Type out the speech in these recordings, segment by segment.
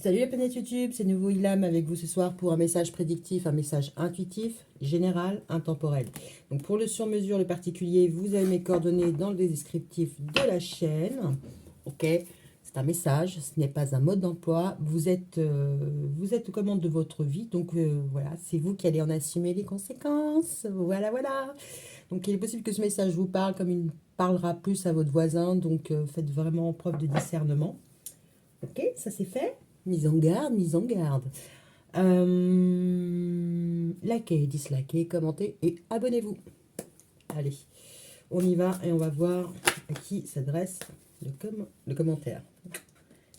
Salut la planète YouTube, c'est nouveau Ilham avec vous ce soir pour un message prédictif, un message intuitif, général, intemporel. Donc pour le sur-mesure, le particulier, vous avez mes coordonnées dans le descriptif de la chaîne. Ok, c'est un message, ce n'est pas un mode d'emploi. Vous êtes aux commandes de votre vie, donc voilà, c'est vous qui allez en assumer les conséquences. Voilà, voilà. Donc il est possible que ce message vous parle comme il parlera plus à votre voisin, donc faites vraiment preuve de discernement. Ok, ça c'est fait. Mise en garde, mise en garde. Likez, dislikez, commentez et abonnez-vous. Allez, on y va et on va voir à qui s'adresse le commentaire.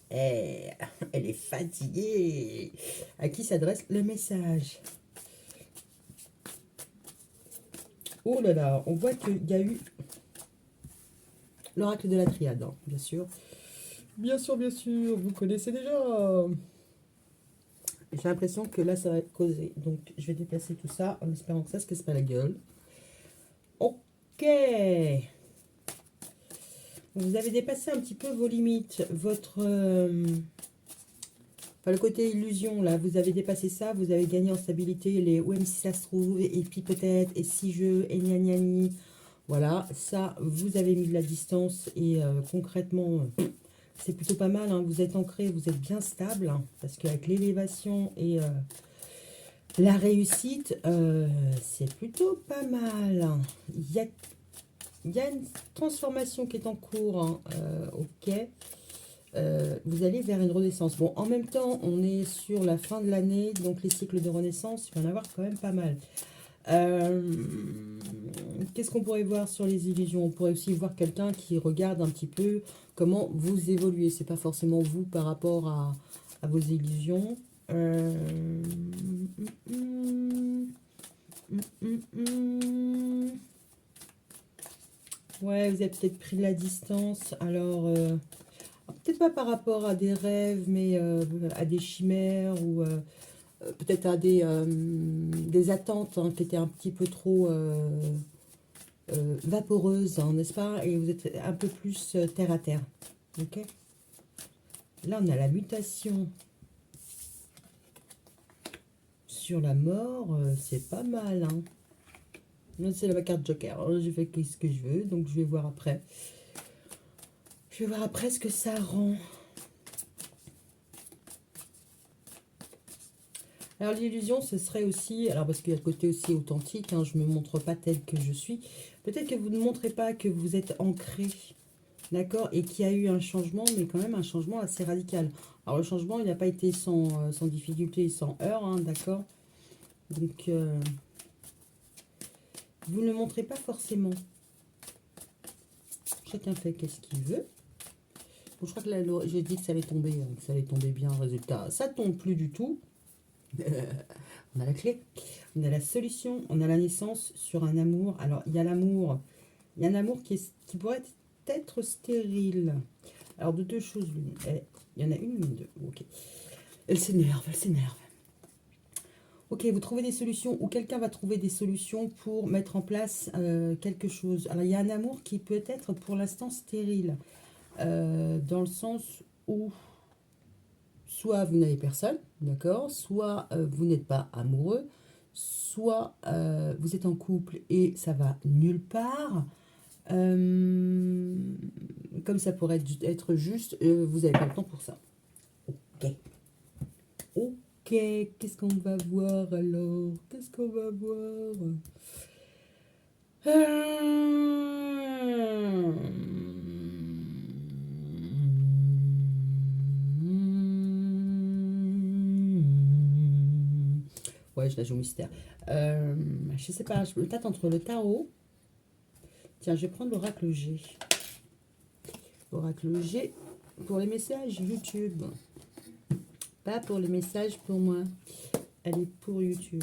Eh, elle est fatiguée. À qui s'adresse le message? Oh là là, on voit qu'il y a eu l'oracle de la triade, hein, bien sûr. Bien sûr, vous connaissez déjà. J'ai l'impression que là, ça va causer. Donc, je vais déplacer tout ça en espérant que ça se casse pas la gueule. Ok. Vous avez dépassé un petit peu vos limites. Enfin, le côté illusion, là, vous avez dépassé ça. Vous avez gagné en stabilité. Les ou même si ça se trouve, et puis peut-être, et si je, et gna gna gni. Voilà, ça, vous avez mis de la distance. Et concrètement, c'est plutôt pas mal. Hein. Vous êtes ancré, vous êtes bien stable. Hein, parce qu'avec l'élévation et la réussite, c'est plutôt pas mal. Il y a une transformation qui est en cours. Hein, ok. Vous allez vers une renaissance. Bon, en même temps, on est sur la fin de l'année. Donc, les cycles de renaissance, il va y en avoir quand même pas mal. Qu'est-ce qu'on pourrait voir sur les illusions? On pourrait aussi voir quelqu'un qui regarde un petit peu comment vous évoluez. C'est pas forcément vous par rapport à vos illusions. Ouais, vous avez peut-être pris de la distance. Alors, peut-être pas par rapport à des rêves, mais à des chimères ou peut-être à des attentes hein, qui étaient un petit peu trop vaporeuses, hein, n'est-ce pas? Et vous êtes un peu plus terre à terre. Ok. Là, on a la mutation sur la mort. C'est pas mal. Hein. C'est la carte Joker. Hein. Je fais ce que je veux, donc je vais voir après. Je vais voir après ce que ça rend. Alors l'illusion, ce serait aussi, alors parce qu'il y a le côté aussi authentique, hein, je ne me montre pas tel que je suis. Peut-être que vous ne montrez pas que vous êtes ancré, d'accord, et qu'il y a eu un changement, mais quand même un changement assez radical. Alors le changement, il n'a pas été sans difficulté et sans heurts, hein, d'accord. Donc, vous ne le montrez pas forcément. Chacun fait qu'est-ce qu'il veut. Bon, je crois que là, j'ai dit que ça allait tomber, hein, que ça allait tomber bien, résultat. Ça tombe plus du tout. On a la clé, on a la solution, on a la naissance sur un amour. Alors, il y a l'amour, il y a un amour qui pourrait être stérile. Alors, de deux choses l'une. Il y en a une ou deux. Ok. Elle s'énerve, elle s'énerve. Ok, vous trouvez des solutions ou quelqu'un va trouver des solutions pour mettre en place quelque chose. Alors, il y a un amour qui peut être pour l'instant stérile. Dans le sens où soit vous n'avez personne, d'accord, soit vous n'êtes pas amoureux, soit vous êtes en couple et ça va nulle part. Comme ça pourrait être juste, vous n'avez pas le temps pour ça. Ok. Ok, qu'est-ce qu'on va voir alors? Qu'est-ce qu'on va voir? Ouais, je la joue mystère. Je sais pas, je me tâte entre le tarot. Tiens, je vais prendre l'oracle G. Oracle G pour les messages YouTube. Pas pour les messages pour moi. Elle est pour YouTube.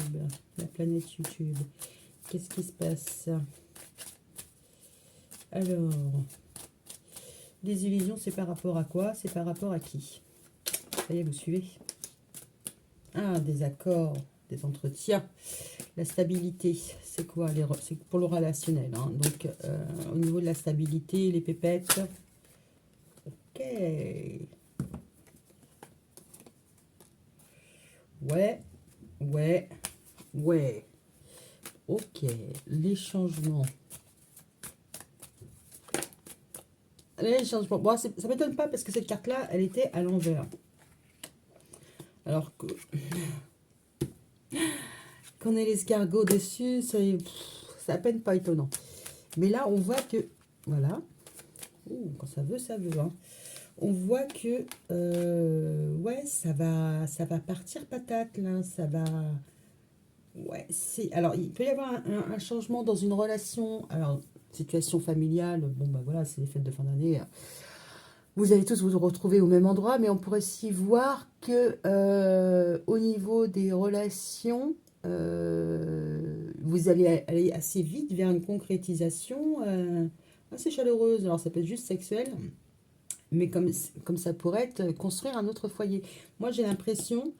La planète YouTube. Qu'est-ce qui se passe? Alors, les illusions, c'est par rapport à quoi? C'est par rapport à qui? Ça y est, vous suivez? Ah, des accords, des entretiens. La stabilité, c'est quoi? C'est pour le relationnel. Hein. Donc, au niveau de la stabilité, les pépettes. Ok. Ouais, ouais, ouais. Ok, les changements. Les changements. Bon, ça ne m'étonne pas parce que cette carte-là, elle était à l'envers. Alors que quand on a l'escargot dessus, c'est à peine pas étonnant. Mais là, on voit que... Voilà. Ouh, quand ça veut. Hein. On voit que... ouais, ça va partir patate, là. Ça va... Ouais, c'est... Alors, il peut y avoir un changement dans une relation. Alors, situation familiale. Bon, bah voilà, c'est les fêtes de fin d'année. Vous allez tous vous retrouver au même endroit. Mais on pourrait aussi voir que au niveau des relations... vous allez aller assez vite vers une concrétisation assez chaleureuse. Alors, ça peut être juste sexuel, mais comme ça pourrait être construire un autre foyer. Moi, j'ai l'impression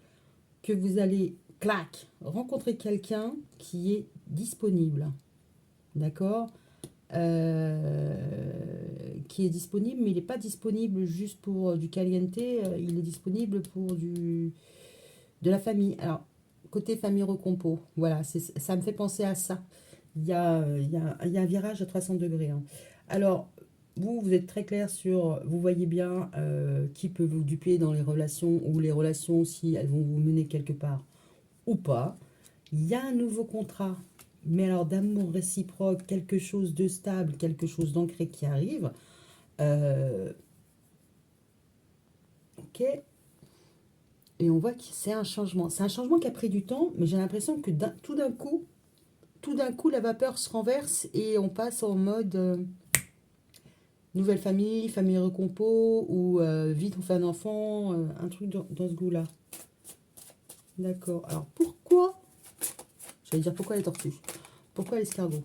que vous allez, clac, rencontrer quelqu'un qui est disponible. D'accord. Qui est disponible, mais il n'est pas disponible juste pour du caliente, il est disponible pour de la famille. Alors, côté famille recompo, voilà, ça me fait penser à ça. Il y a un virage à 300 degrés. Hein. Alors, vous êtes très clair sur, vous voyez bien qui peut vous duper dans les relations, ou les relations, si elles vont vous mener quelque part ou pas. Il y a un nouveau contrat, mais alors d'amour réciproque, quelque chose de stable, quelque chose d'ancré qui arrive. Ok. Et on voit que c'est un changement. C'est un changement qui a pris du temps, mais j'ai l'impression que tout d'un coup, la vapeur se renverse et on passe en mode nouvelle famille, famille recompo, ou vite on fait un enfant, un truc dans ce goût-là. D'accord. Alors pourquoi, j'allais dire pourquoi les tortues, pourquoi l'escargot?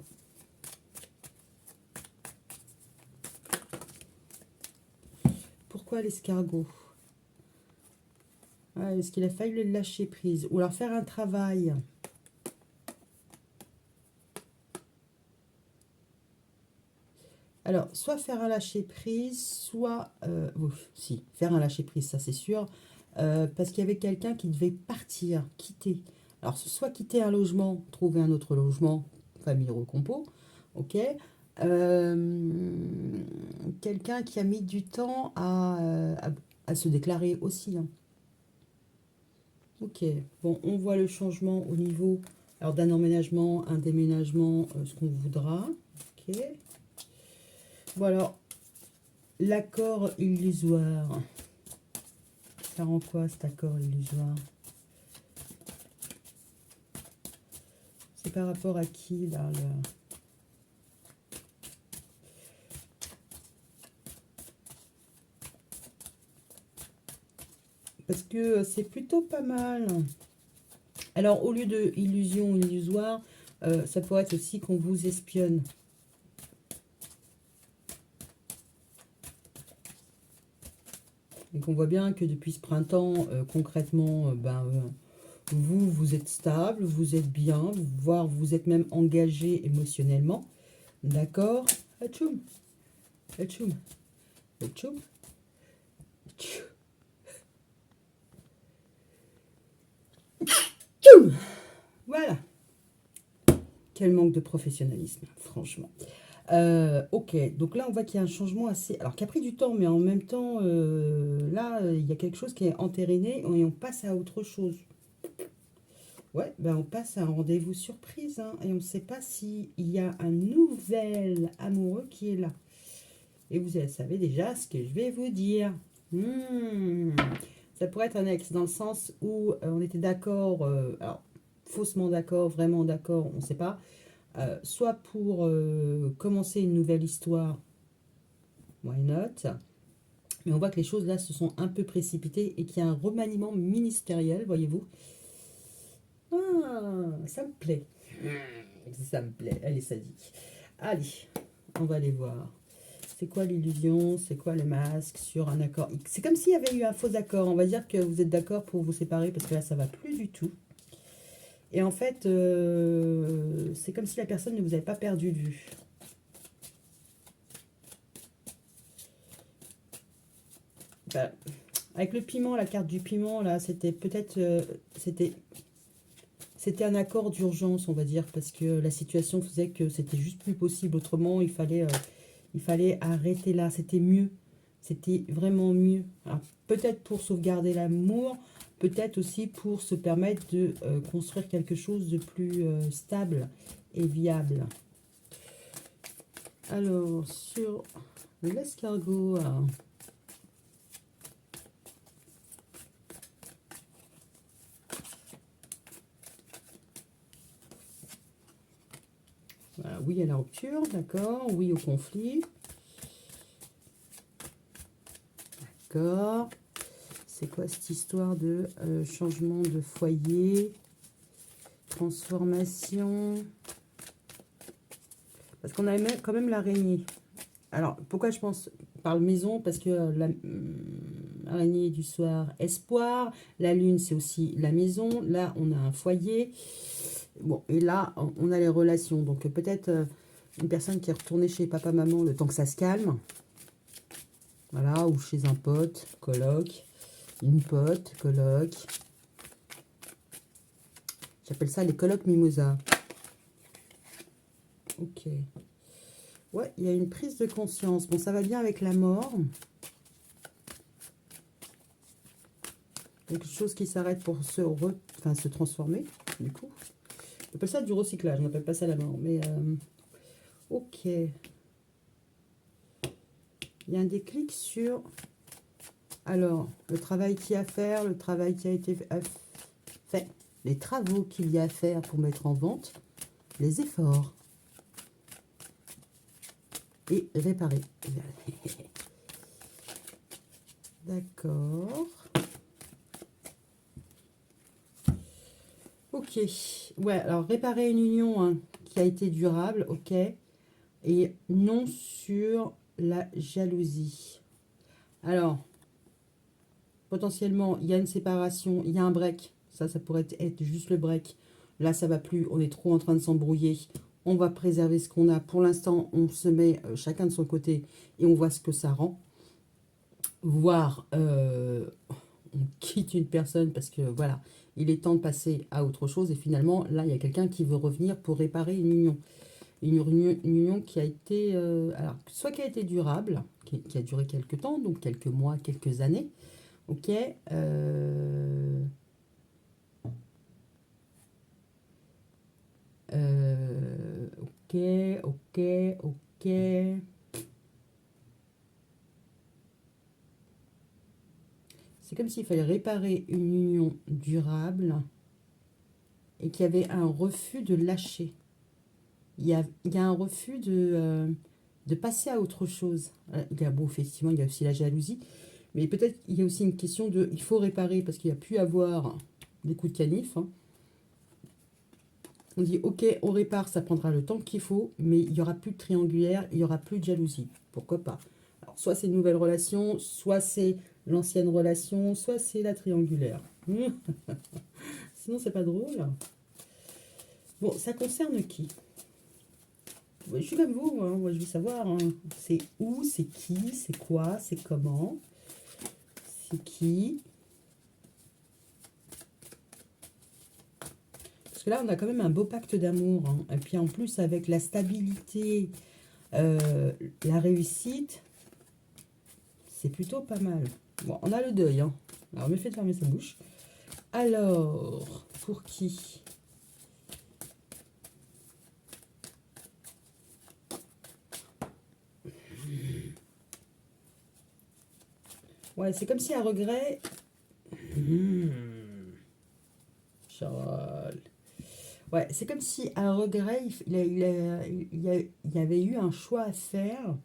Pourquoi l'escargot? Est-ce qu'il a fallu le lâcher prise? Ou alors faire un travail? Alors, soit faire un lâcher prise, soit... oui, si, faire un lâcher prise, ça c'est sûr. Parce qu'il y avait quelqu'un qui devait partir, quitter. Alors, soit quitter un logement, trouver un autre logement, famille recompo, ok. Quelqu'un qui a mis du temps à se déclarer aussi. Hein. Ok, bon, on voit le changement au niveau alors d'un emménagement, un déménagement, ce qu'on voudra. Ok. Voilà, l'accord illusoire. Ça rend quoi cet accord illusoire? C'est par rapport à qui là Parce que c'est plutôt pas mal. Alors, au lieu de illusion illusoire, ça pourrait être aussi qu'on vous espionne. Et qu'on voit bien que depuis ce printemps, concrètement, vous êtes stable, vous êtes bien, voire vous êtes même engagé émotionnellement. D'accord? Atchoum, atchoum, atchoum, atchoum. Voilà. Quel manque de professionnalisme, franchement. Ok, donc là on voit qu'il y a un changement assez... Alors qui a pris du temps, mais en même temps, là, il y a quelque chose qui est entériné et on passe à autre chose. Ouais, ben on passe à un rendez-vous surprise, hein, et on ne sait pas s'il y a un nouvel amoureux qui est là. Et vous savez déjà ce que je vais vous dire. Ça pourrait être un ex, dans le sens où on était d'accord, alors faussement d'accord, vraiment d'accord, on ne sait pas. Soit pour commencer une nouvelle histoire, why not? Mais on voit que les choses là se sont un peu précipitées et qu'il y a un remaniement ministériel, voyez-vous. Ah, ça me plaît. Ça me plaît, elle est sadique. Allez, on va aller voir. C'est quoi l'illusion? C'est quoi le masque sur un accord? C'est comme s'il y avait eu un faux accord. On va dire que vous êtes d'accord pour vous séparer parce que là, ça va plus du tout. Et en fait, c'est comme si la personne ne vous avait pas perdu de vue. Ben, Avec le piment, la carte du piment, là, c'était peut-être... c'était un accord d'urgence, on va dire, parce que la situation faisait que c'était juste plus possible. Autrement, il fallait arrêter là. C'était mieux. C'était vraiment mieux. Alors, peut-être pour sauvegarder l'amour, peut-être aussi pour se permettre de construire quelque chose de plus stable et viable. Alors, sur l'escargot, voilà, oui à la rupture, d'accord, oui au conflit, d'accord. C'est quoi cette histoire de changement de foyer, transformation? Parce qu'on a quand même l'araignée. Alors, pourquoi je pense par maison? Parce que l'araignée du soir, espoir. La lune, c'est aussi la maison. Là, on a un foyer. Bon, et là, on a les relations. Donc, peut-être une personne qui est retournée chez papa-maman le temps que ça se calme. Voilà, ou chez un pote, coloc. Une pote, coloc. J'appelle ça les colocs mimosa. Ok. Ouais, il y a une prise de conscience. Bon, ça va bien avec la mort. Quelque chose qui s'arrête pour se transformer, du coup. On appelle ça du recyclage, on n'appelle pas ça la mort. Mais, ok. Il y a un déclic sur... Alors, le travail qu'il y a à faire, le travail qui a été fait, les travaux qu'il y a à faire pour mettre en vente, les efforts. Et réparer. D'accord. Ok. Ouais, alors réparer une union hein, qui a été durable, ok. Et non sur la jalousie. Alors, potentiellement, il y a une séparation, il y a un break. Ça pourrait être juste le break. Là, ça va plus, on est trop en train de s'embrouiller. On va préserver ce qu'on a. Pour l'instant, on se met chacun de son côté et on voit ce que ça rend. Voire, on quitte une personne parce que, voilà, il est temps de passer à autre chose. Et finalement, là, il y a quelqu'un qui veut revenir pour réparer une union. Une union qui a été, alors, soit qui a été durable, qui a duré quelques temps, donc quelques mois, quelques années, ok, ok, ok, ok. C'est comme s'il fallait réparer une union durable et qu'il y avait un refus de lâcher. Il y a un refus de passer à autre chose. Il y a, bon, effectivement, il y a aussi la jalousie, mais peut-être il y a aussi une question de, il faut réparer parce qu'il n'y a plus à avoir des coups de canif. Hein. On dit, ok, on répare, ça prendra le temps qu'il faut, mais il n'y aura plus de triangulaire, il n'y aura plus de jalousie. Pourquoi pas? Alors, soit c'est une nouvelle relation, soit c'est l'ancienne relation, soit c'est la triangulaire. Sinon, c'est pas drôle. Bon, ça concerne qui? Je suis comme vous, hein. Moi je veux savoir, hein. C'est où, c'est qui, c'est quoi, c'est comment, c'est qui. Parce que là, on a quand même un beau pacte d'amour. Hein. Et puis en plus, avec la stabilité, la réussite, c'est plutôt pas mal. Bon, on a le deuil. Hein. Alors, on me fait de fermer sa bouche. Alors, pour qui? Ouais, c'est comme si à regret... Charles. Ouais, c'est comme si à regret, il y avait eu un choix à faire,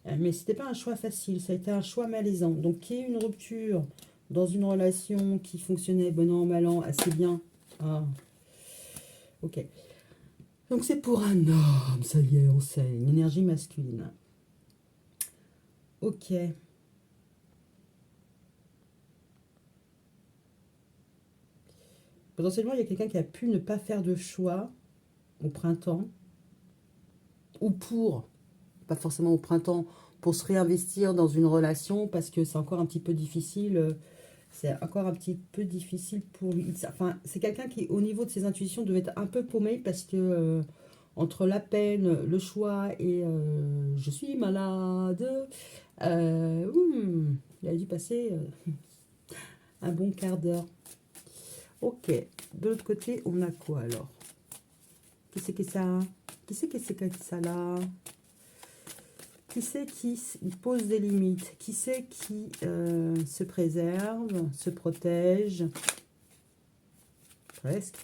mais c'était pas un choix facile, ça a été un choix malaisant. Donc, qu'il y ait une rupture dans une relation qui fonctionnait bon an, mal an, assez bien. Ah, ok. Donc, c'est pour un homme, ça y est, on sait, une énergie masculine. Ok. Potentiellement, il y a quelqu'un qui a pu ne pas faire de choix au printemps, ou pour, pas forcément au printemps, pour se réinvestir dans une relation parce que c'est encore un petit peu difficile. C'est encore un petit peu difficile pour lui. Enfin, c'est quelqu'un qui, au niveau de ses intuitions, devait être un peu paumé parce que entre la peine, le choix et je suis malade, il a dû passer un bon quart d'heure. Ok, de l'autre côté, on a quoi alors? Qui c'est que ça? Qui c'est que c'est que ça là? Qui c'est qui pose des limites? Qui c'est qui se préserve, se protège? Presque.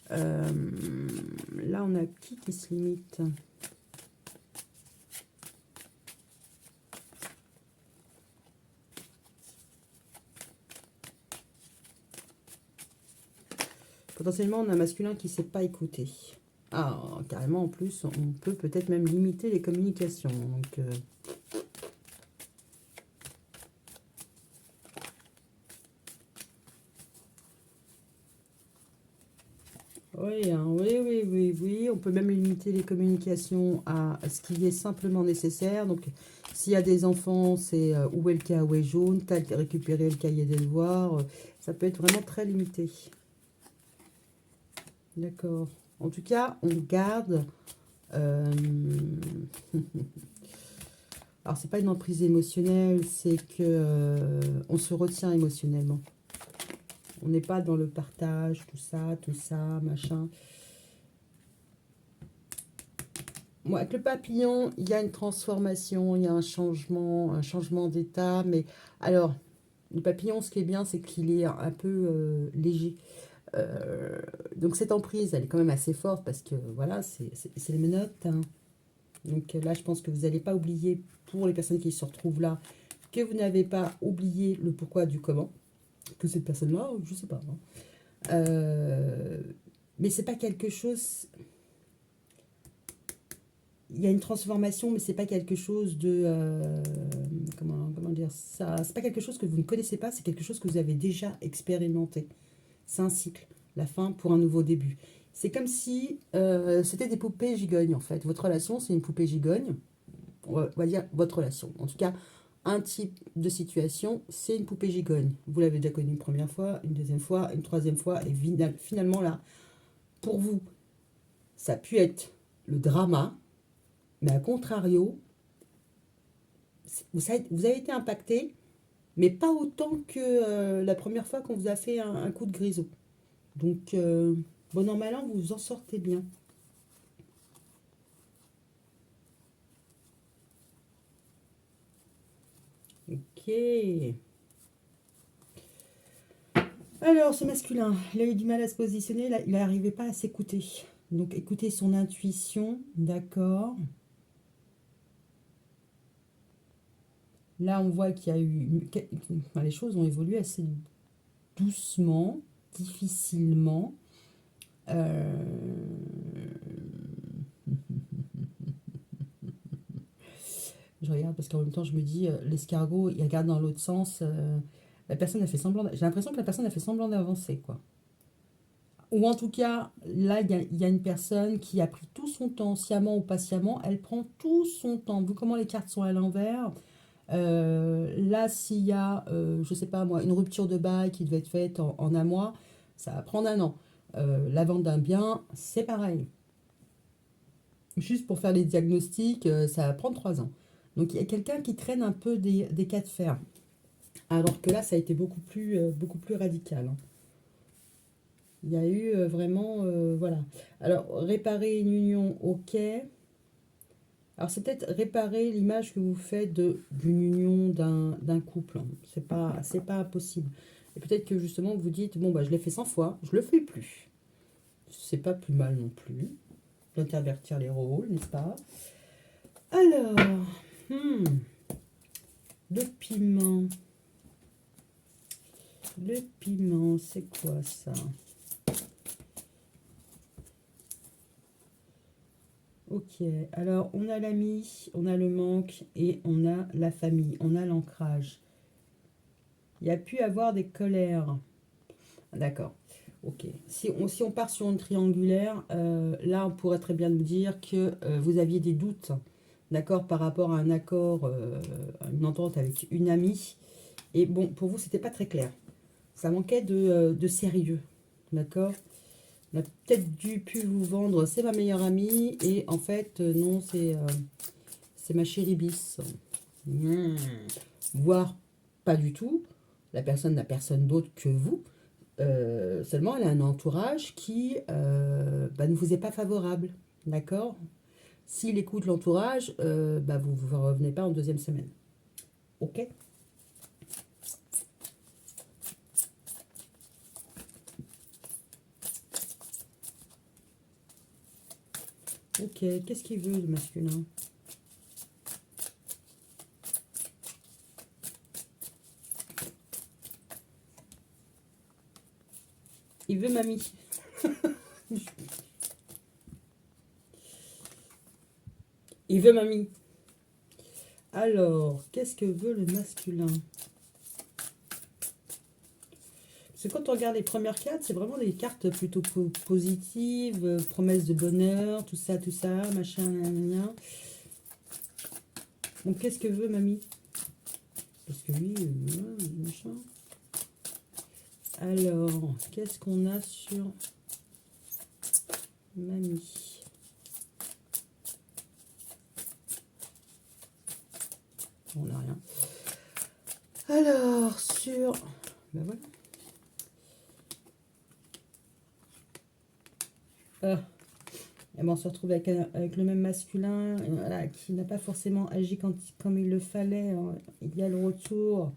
Là, on a qui se limite? Potentiellement, on a un masculin qui ne sait pas écouter. Ah, carrément, en plus, on peut peut-être même limiter les communications. Donc, oui, hein, oui. On peut même limiter les communications à ce qui est simplement nécessaire. Donc, s'il y a des enfants, c'est où est le cahier jaune, tac, récupérer le cahier des devoirs. Ça peut être vraiment très limité. D'accord. En tout cas, on garde... alors, c'est pas une emprise émotionnelle, c'est que on se retient émotionnellement. On n'est pas dans le partage, tout ça, machin. Bon, avec le papillon, il y a une transformation, il y a un changement d'état. Mais alors, le papillon, ce qui est bien, c'est qu'il est un peu léger. Donc cette emprise, elle est quand même assez forte parce que voilà, c'est les menottes, hein. Donc là, je pense que vous n'allez pas oublier, pour les personnes qui se retrouvent là, que vous n'avez pas oublié le pourquoi du comment. Que cette personne-là, je sais pas, hein. Mais c'est pas quelque chose. Il y a une transformation, mais c'est pas quelque chose de comment dire ça. C'est pas quelque chose que vous ne connaissez pas, c'est quelque chose que vous avez déjà expérimenté. C'est un cycle, la fin pour un nouveau début. C'est comme si c'était des poupées gigognes en fait. Votre relation, c'est une poupée gigogne. On va dire votre relation. En tout cas, un type de situation, c'est une poupée gigogne. Vous l'avez déjà connue une première fois, une deuxième fois, une troisième fois, et finalement là, pour vous, ça a pu être le drama, mais à contrario, vous avez été impacté, mais pas autant que la première fois qu'on vous a fait un coup de grisou. Donc, bon an, mal an, vous vous en sortez bien. Ok. Alors, ce masculin, il a eu du mal à se positionner, là, il n'arrivait pas à s'écouter. Donc, écoutez son intuition, d'accord. Là, on voit qu'il y a eu... Enfin, les choses ont évolué assez doucement, difficilement. Je regarde parce qu'en même temps, je me dis, l'escargot, il regarde dans l'autre sens. La personne a fait semblant... J'ai l'impression que la personne a fait semblant d'avancer, quoi. Ou en tout cas, là, il y a une personne qui a pris tout son temps, sciemment ou patiemment. Elle prend tout son temps. Vu comment les cartes sont à l'envers. Là, s'il y a, je sais pas moi, une rupture de bail qui devait être faite en un mois, ça va prendre un an. La vente d'un bien, c'est pareil. Juste pour faire les diagnostics, ça va prendre 3 ans. Donc il y a quelqu'un qui traîne un peu des cas de fer. Alors que là, ça a été beaucoup plus radical, hein. Il y a eu vraiment, voilà. Alors, réparer une union, ok. Alors, c'est peut-être réparer l'image que vous faites d'une union, d'un couple, hein. C'est pas impossible. Et peut-être que justement, vous dites, bon, bah, je l'ai fait 100 fois, je le fais plus. C'est pas plus mal non plus d'intervertir les rôles, n'est-ce pas? Alors, hmm, le piment. Le piment, c'est quoi ça? Ok, alors on a l'ami, on a le manque et on a la famille, on a l'ancrage. Il y a pu avoir des colères. D'accord, ok. Si on part sur une triangulaire, là on pourrait très bien nous dire que vous aviez des doutes d'accord, par rapport à un accord, une entente avec une amie. Et bon, pour vous, c'était pas très clair. Ça manquait de sérieux, d'accord. On a peut-être dû pu vous vendre, c'est ma meilleure amie, et en fait, non, c'est ma chérie bis. Mmh. Voire pas du tout. La personne n'a personne d'autre que vous. Seulement, elle a un entourage qui ne vous est pas favorable. D'accord. S'il écoute l'entourage, vous ne revenez pas en deuxième semaine. Ok. Ok. Qu'est-ce qu'il veut, le masculin? Il veut mamie. Il veut mamie. Alors, qu'est-ce que veut le masculin? Parce que quand on regarde les premières cartes, c'est vraiment des cartes plutôt positives, promesses de bonheur, tout ça, machin, nan. Donc, qu'est-ce que veut mamie? Parce que lui, machin. Alors, qu'est-ce qu'on a sur mamie? On n'a rien. Alors, sur... Ben voilà. Et ben on se retrouve avec le même masculin, voilà, qui n'a pas forcément agi comme il le fallait. Il y a le retour,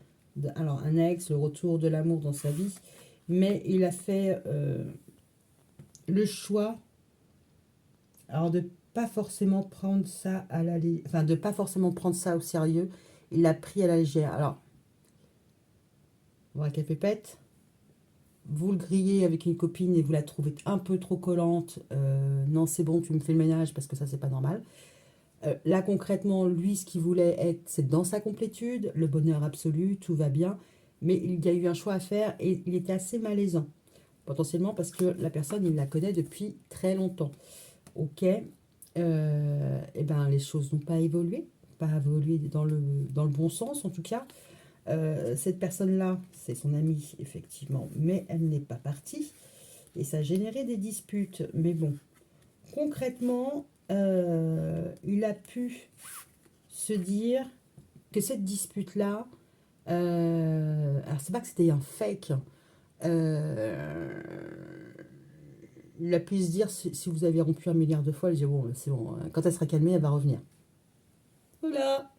alors un ex, le retour de l'amour dans sa vie, mais il a fait le choix, alors de pas forcément prendre ça à la, enfin de pas forcément prendre ça au sérieux. Il l'a pris à la légère. Alors, voilà, qu'elle pépette. Vous le grillez avec une copine et vous la trouvez un peu trop collante. Non, c'est bon, tu me fais le ménage parce que ça, c'est pas normal. Là, concrètement, lui, ce qu'il voulait être, c'est dans sa complétude, le bonheur absolu, tout va bien. Mais il y a eu un choix à faire et il était assez malaisant. Potentiellement parce que la personne, il la connaît depuis très longtemps. Ok. Et ben, les choses n'ont pas évolué. Pas évolué dans le bon sens, en tout cas. Cette personne-là, c'est son amie, effectivement, mais elle n'est pas partie. Et ça a généré des disputes. Mais bon, concrètement, il a pu se dire que cette dispute-là, alors c'est pas que c'était un fake, il a pu se dire, si vous avez rompu 1 milliard de fois, il dit, bon, c'est bon, quand elle sera calmée, elle va revenir. Voilà.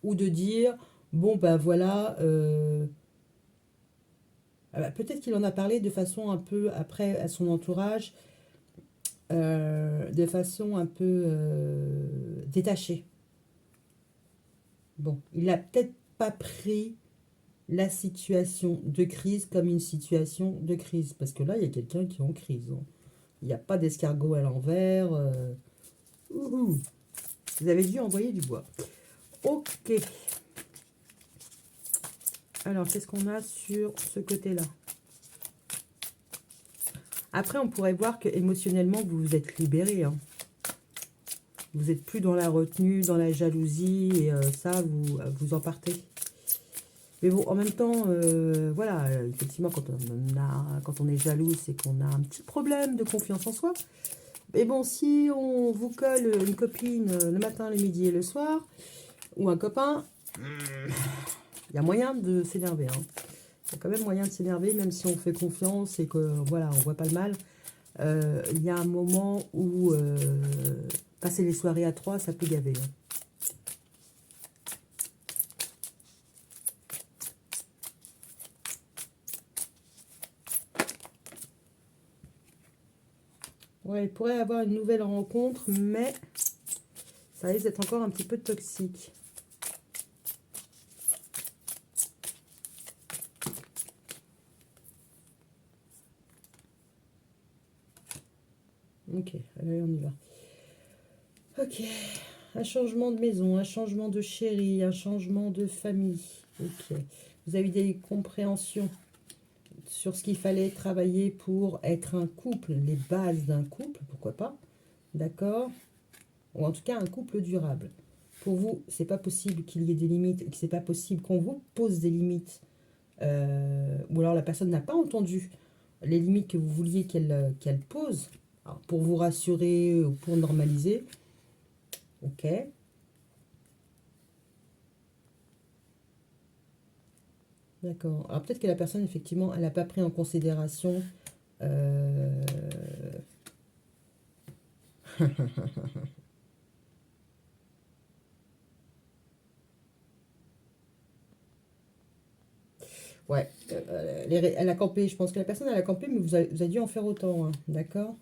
Ou de dire, bon, ben voilà, peut-être qu'il en a parlé de façon un peu après à son entourage, de façon un peu détachée. Bon, il n'a peut-être pas pris la situation de crise comme une situation de crise. Parce que là, il y a quelqu'un qui est en crise. Hein. Il n'y a pas d'escargot à l'envers. Ouhou. Vous avez dû envoyer du bois. Ok. Alors, qu'est-ce qu'on a sur ce côté-là? Après, on pourrait voir que émotionnellement, vous vous êtes libéré. Hein. Vous n'êtes plus dans la retenue, dans la jalousie. Et ça, vous en partez. Mais bon, en même temps, voilà, effectivement, quand on est jaloux, c'est qu'on a un petit problème de confiance en soi. Mais bon, si on vous colle une copine le matin, le midi et le soir, ou un copain, il y a moyen de s'énerver. Hein. Il y a quand même moyen de s'énerver, même si on fait confiance et que, voilà, on voit pas le mal. Il y a un moment où passer les soirées à 3, ça peut gaver. Hein. Ouais, il pourrait y avoir une nouvelle rencontre, mais ça risque d'être encore un petit peu toxique. Ok, allez, on y va. Ok, un changement de maison, un changement de chéri, un changement de famille. Ok, vous avez des compréhensions sur ce qu'il fallait travailler pour être un couple, les bases d'un couple, pourquoi pas, d'accord? Ou en tout cas un couple durable. pour vous, c'est pas possible qu'il y ait des limites, que c'est pas possible qu'on vous pose des limites, ou alors la personne n'a pas entendu les limites que vous vouliez qu'elle pose, alors, pour vous rassurer ou pour normaliser. Ok. D'accord. Alors peut-être que la personne, effectivement, elle n'a pas pris en considération. euh, Ouais, elle a campé. Je pense que la personne, elle a campé, mais vous avez dû en faire autant, hein. D'accord?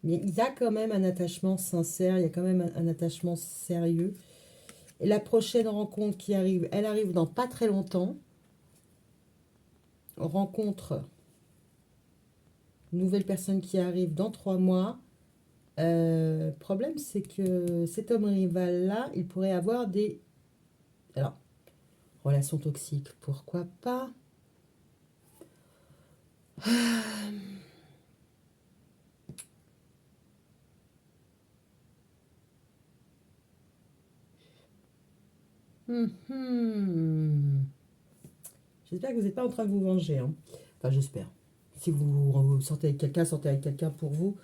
Mais il y a quand même un attachement sincère, il y a quand même un attachement sérieux. Et la prochaine rencontre qui arrive, elle arrive dans pas très longtemps. Rencontre, nouvelle personne qui arrive dans 3 mois. Problème, c'est que cet homme rival-là, il pourrait avoir des... Alors, relations toxiques, pourquoi pas? Mhm. J'espère que vous n'êtes pas en train de vous venger, hein. Enfin, j'espère. Si vous sortez avec quelqu'un, sortez avec quelqu'un pour vous.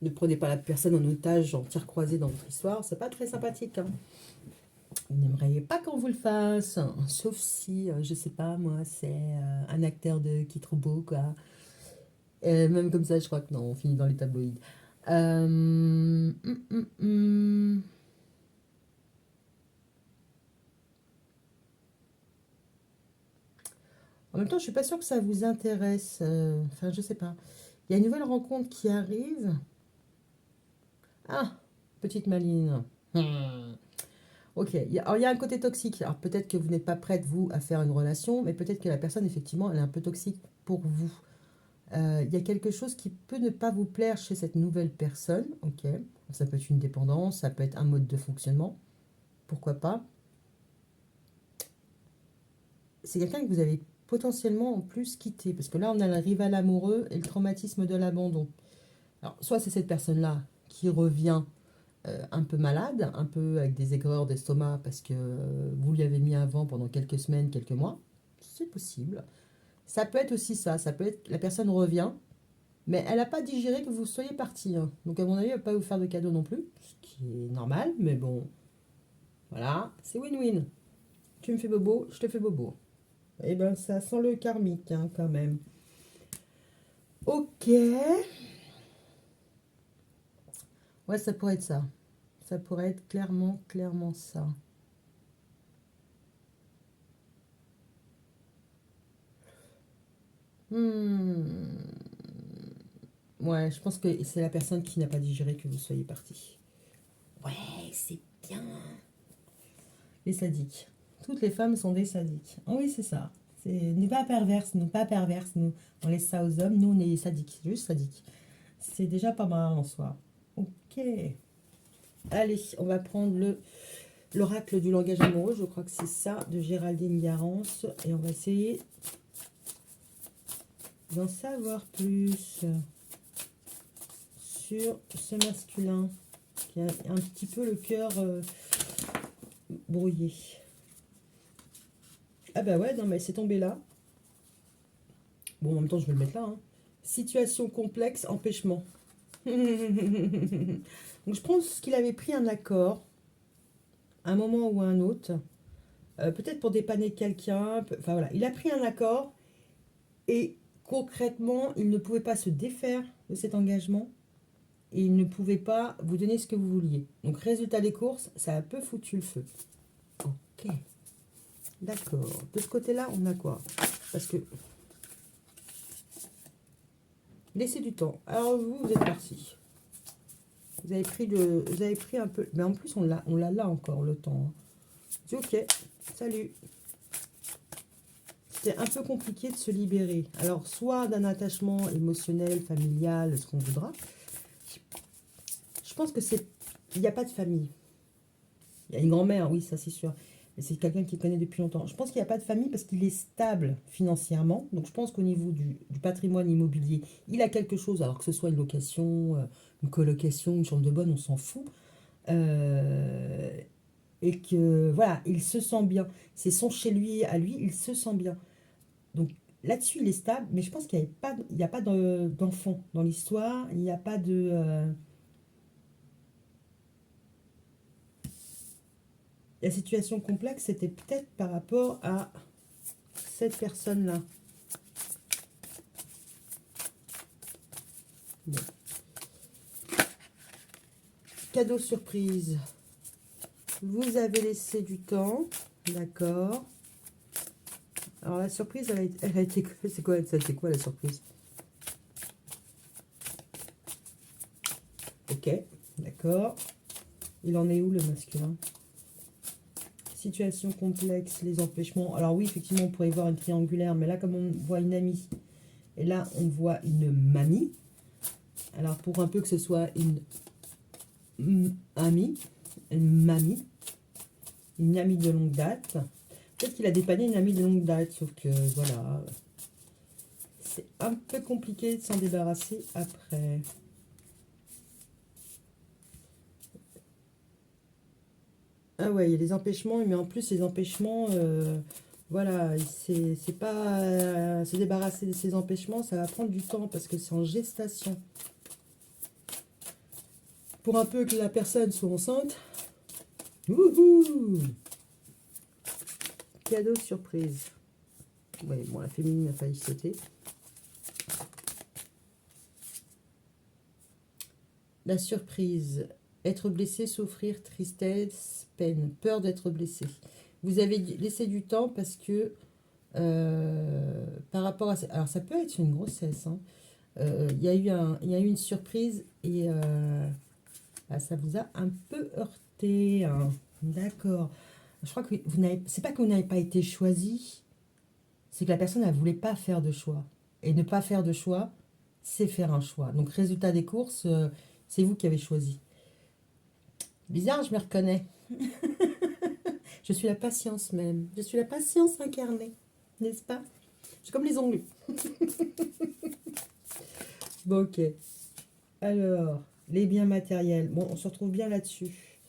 Ne prenez pas la personne en otage, en tir croisé dans votre histoire. C'est pas très sympathique, hein. Vous n'aimeriez pas qu'on vous le fasse, hein. Sauf si, je sais pas, moi, c'est un acteur qui est trop beau, quoi. Même comme ça, je crois que non, on finit dans les tabloïds. Hum, hum. En même temps, je suis pas sûre que ça vous intéresse. Enfin, je sais pas. Il y a une nouvelle rencontre qui arrive. Ah, petite maline. Hmm. Ok, alors il y a un côté toxique. Alors peut-être que vous n'êtes pas prête, vous, à faire une relation, mais peut-être que la personne, effectivement, elle est un peu toxique pour vous. Il y a quelque chose qui peut ne pas vous plaire chez cette nouvelle personne. Ok, ça peut être une dépendance, ça peut être un mode de fonctionnement. Pourquoi pas? C'est quelqu'un que vous avez potentiellement en plus quitté. Parce que là, on a le rival amoureux et le traumatisme de l'abandon. Alors, soit c'est cette personne-là qui revient un peu malade, un peu avec des aigreurs d'estomac parce que vous lui avez mis avant pendant quelques semaines, quelques mois. C'est possible. Ça peut être aussi ça. Ça peut être la personne revient, mais elle n'a pas digéré que vous soyez parti, hein. Donc, à mon avis, elle ne va pas vous faire de cadeau non plus. Ce qui est normal, mais bon, voilà, c'est win-win. Tu me fais bobo, je te fais bobo. Eh ben, ça sent le karmique, hein, quand même. Ok. Ouais, ça pourrait être ça. Ça pourrait être clairement, clairement ça. Hmm. Ouais, je pense que c'est la personne qui n'a pas digéré que vous soyez parti. Ouais, c'est bien. Les sadiques. Toutes les femmes sont des sadiques. Ah oui, c'est ça. C'est nous pas perverses, nous pas perverses, nous. On laisse ça aux hommes, nous on est sadiques, juste sadiques. C'est déjà pas mal en soi. Ok. Allez, on va prendre l'oracle du langage amoureux. Je crois que c'est ça, de Géraldine Garance. Et on va essayer d'en savoir plus sur ce masculin qui a un petit peu le cœur brouillé. Ah bah ouais, non mais c'est tombé là. Bon, en même temps, je vais le mettre là, hein. Situation complexe, empêchement. Donc je pense qu'il avait pris un accord, à un moment ou à un autre, peut-être pour dépanner quelqu'un. Enfin voilà, il a pris un accord et concrètement, il ne pouvait pas se défaire de cet engagement et il ne pouvait pas vous donner ce que vous vouliez. Donc résultat des courses, ça a un peu foutu le feu. Ok, d'accord. De ce côté-là, on a quoi? Parce que laissez du temps. Alors vous, vous êtes parti. Vous avez pris un peu, mais en plus on l'a là encore le temps, hein. Je dis ok, salut. C'est un peu compliqué de se libérer. Alors soit d'un attachement émotionnel, familial, ce qu'on voudra. Je pense que il n'y a pas de famille. Il y a une grand-mère, oui, ça c'est sûr. Mais c'est quelqu'un qui connaît depuis longtemps. Je pense qu'il n'y a pas de famille parce qu'il est stable financièrement. Donc je pense qu'au niveau du patrimoine immobilier, il a quelque chose, alors que ce soit une location, une colocation, une chambre de bonne, on s'en fout. euh, et que, voilà, il se sent bien. C'est son chez lui, à lui, il se sent bien. Donc, là-dessus, il est stable, mais je pense qu'il n'y a pas d'enfant dans l'histoire, il n'y a pas de... La situation complexe, c'était peut-être par rapport à cette personne-là. Bon. Cadeau surprise. Vous avez laissé du temps. D'accord. Alors la surprise, elle a été... C'est quoi ça? C'est quoi la surprise? Ok. D'accord. Il en est où le masculin? Situation complexe, les empêchements. Alors oui, effectivement, on pourrait voir une triangulaire, mais là, comme on voit une amie, et là, on voit une mamie. Alors, pour un peu que ce soit une amie, une mamie, une amie de longue date. Peut-être qu'il a dépanné une amie de longue date, sauf que, voilà, c'est un peu compliqué de s'en débarrasser après. Ah ouais, il y a des empêchements, mais en plus, les empêchements, voilà, c'est pas se débarrasser de ces empêchements, ça va prendre du temps parce que c'est en gestation. Pour un peu que la personne soit enceinte, wouhou, cadeau surprise. Oui, bon, la féminine a failli sauter. La surprise, être blessé, souffrir, tristesse, peine, peur d'être blessé. Vous avez laissé du temps parce que par rapport à... Alors ça peut être une grossesse. Hein. Il y a eu une surprise et ça vous a un peu heurté. Hein. D'accord. Je crois que vous n'avez... C'est pas que vous n'avez pas été choisi, c'est que la personne ne voulait pas faire de choix. Et ne pas faire de choix, c'est faire un choix. Donc résultat des courses, c'est vous qui avez choisi. Bizarre, je me reconnais. Je suis la patience même. Je suis la patience incarnée, n'est-ce pas? C'est comme les ongles. Bon, ok. Alors, les biens matériels. Bon, on se retrouve bien là-dessus.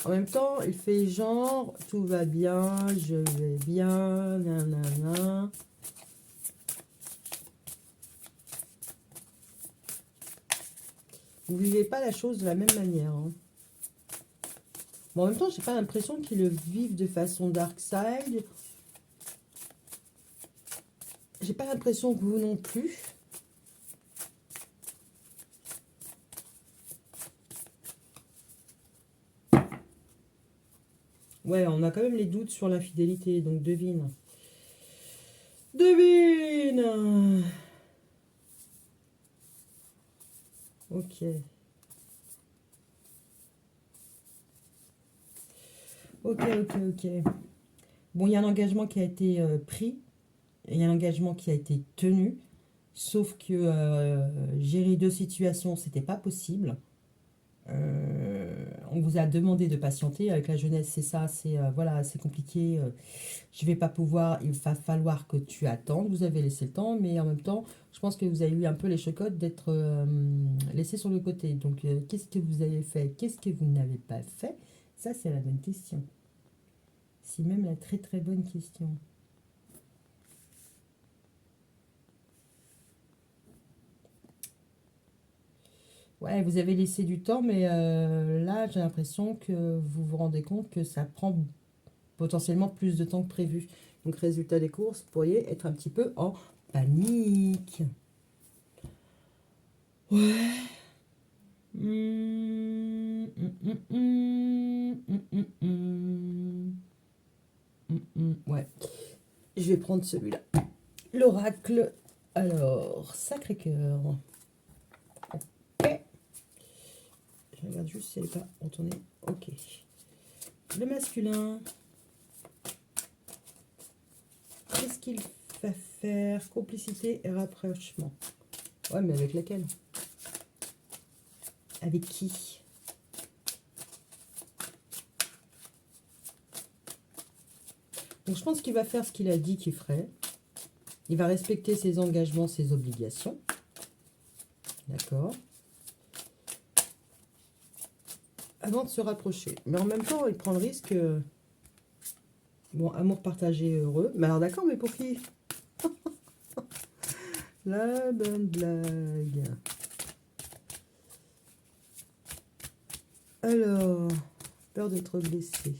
En même temps, il fait genre, tout va bien, je vais bien, nanana. Vous vivez pas la chose de la même manière. Hein. Bon, en même temps, j'ai pas l'impression qu'ils le vivent de façon dark side. J'ai pas l'impression que vous non plus. Ouais, on a quand même les doutes sur l'infidélité, donc devine. Devine! Ok. Ok, ok, ok. Bon, il y a un engagement qui a été pris, et il y a un engagement qui a été tenu, sauf que gérer deux situations, c'était pas possible. On vous a demandé de patienter. Avec la jeunesse, c'est ça, c'est voilà, c'est compliqué. Je vais pas pouvoir, il va falloir que tu attendes. Vous avez laissé le temps, mais en même temps, je pense que vous avez eu un peu les chocottes d'être laissé sur le côté. Donc, qu'est-ce que vous avez fait? Qu'est-ce que vous n'avez pas fait? Ça, c'est la bonne question. C'est même la très très bonne question. Ouais, vous avez laissé du temps, mais là, j'ai l'impression que vous vous rendez compte que ça prend potentiellement plus de temps que prévu. Donc, résultat des courses, vous pourriez être un petit peu en panique. Ouais. Ouais. Je vais prendre celui-là. L'oracle. Alors, Sacré-Cœur. Ok. Je regarde juste si elle n'est pas retournée. Ok. Le masculin. Qu'est-ce qu'il va faire? Complicité et rapprochement. Ouais, mais avec laquelle? Avec qui? Donc, je pense qu'il va faire ce qu'il a dit qu'il ferait. Il va respecter ses engagements, ses obligations. D'accord. Avant de se rapprocher. Mais en même temps, il prend le risque... bon, amour partagé, heureux. Mais alors d'accord, mais pour qui? La bonne blague. Alors, peur d'être blessé.